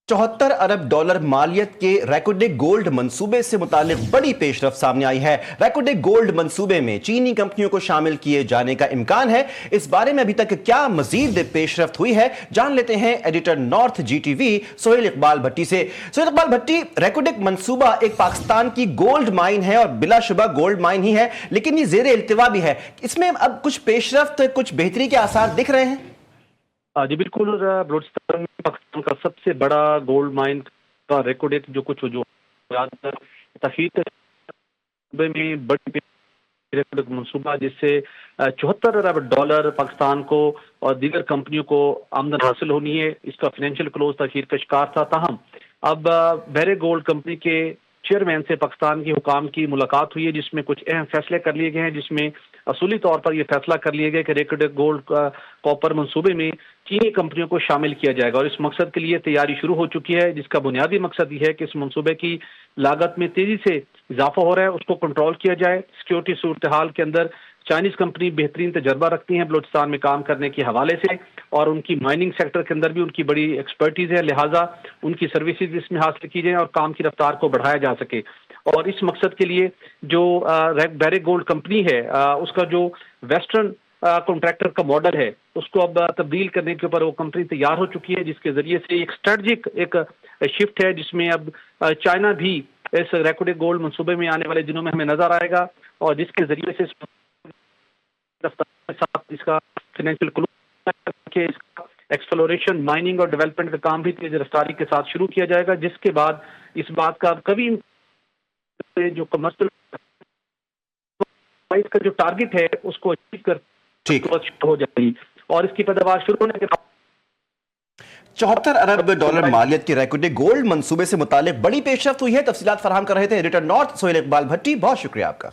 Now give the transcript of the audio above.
74 अरब dollar मालियत के रैकोडेक gold मंसूबे से मुतालिक बड़ी पेशरफ्त सामने आई है। रैकोडेक गोल्ड मंसूबे में चीनी कंपनियों को शामिल किए जाने का इम्कान है। इस बारे में अभी तक क्या मजीद पेशरफ्त हुई है, जान लेते हैं editor north GTV Sohail Iqbal Bhatti से। सोहेल इकबाल भट्टी, रैकोडेक मंसूबा एक पाकिस्तान की गोल्ड माइन है और बिलाशुबा गोल्ड माइन ही है, लेकिन ये ज़ेरे इल्तिवा भी है। इसमें अब कुछ पेशरफ्त, कुछ बेहतरी के आसार दिख रहे हैं? जी बिल्कुल। बलूचिस्तान में पाकिस्तान का सबसे बड़ा गोल्ड माइन का रैकोडेक जो तखीर में बड़ी रैकोडेक मंसूबा, जिससे 74 अरब डॉलर पाकिस्तान को और दीगर कंपनियों को आमदन हासिल होनी है। इसका फाइनेंशियल क्लोज तखीर का शिकार था। ताहम अब बेरे गोल्ड कंपनी के चेयरमैन से पाकिस्तान की हुकाम की मुलाकात हुई है, जिसमें कुछ अहम फैसले कर लिए गए हैं, जिसमें असूली तौर पर यह फैसला कर लिया गया कि रैकोडेक गोल्ड कॉपर मंसूबे में चीनी कंपनियों को शामिल किया जाएगा और इस मकसद के लिए तैयारी शुरू हो चुकी है, जिसका बुनियादी मकसद ये है कि इस मंसूबे की लागत में तेजी से इजाफा हो रहा है, उसको कंट्रोल किया जाए। सिक्योरिटी सूरत हाल के अंदर चाइनीज कंपनी बेहतरीन तजर्बा रखती हैं बलूचिस्तान में काम करने के हवाले से, और उनकी माइनिंग सेक्टर के अंदर भी उनकी बड़ी एक्सपर्टीज है, लिहाजा उनकी सर्विसेज इसमें हासिल की जाए और काम की रफ्तार को बढ़ाया जा सके। और इस मकसद के लिए जो बेरे गोल्ड कंपनी है, उसका जो वेस्टर्न कॉन्ट्रैक्टर का मॉडल है, उसको अब तब्दील करने के ऊपर वो कंपनी तैयार हो चुकी है, जिसके जरिए से एक स्ट्रेटजिक एक शिफ्ट है, जिसमें अब चाइना भी इस रैकोडेक गोल्ड मंसूबे में आने वाले दिनों में हमें नजर आएगा, और जिसके जरिए से इसका फाइनेंशियल क्लोज, एक्सप्लोरेशन, माइनिंग और डेवलपमेंट का काम भी तेज रफ्तारी के साथ शुरू किया जाएगा, जिसके बाद इस बात का कभी जो कमर्शियल का जो टारगेट है उसको अचीव कर हो जाएगी और इसकी पैदावार शुरू होने के बाद 74 अरब डॉलर मालियत के रैकोडेक गोल्ड मंसूबे से मुतालिक बड़ी पेशरफ्त हुई है। तफसीलात फराहम कर रहे थे एडिटर नॉर्थ सोहेल इकबाल भट्टी। बहुत शुक्रिया आपका।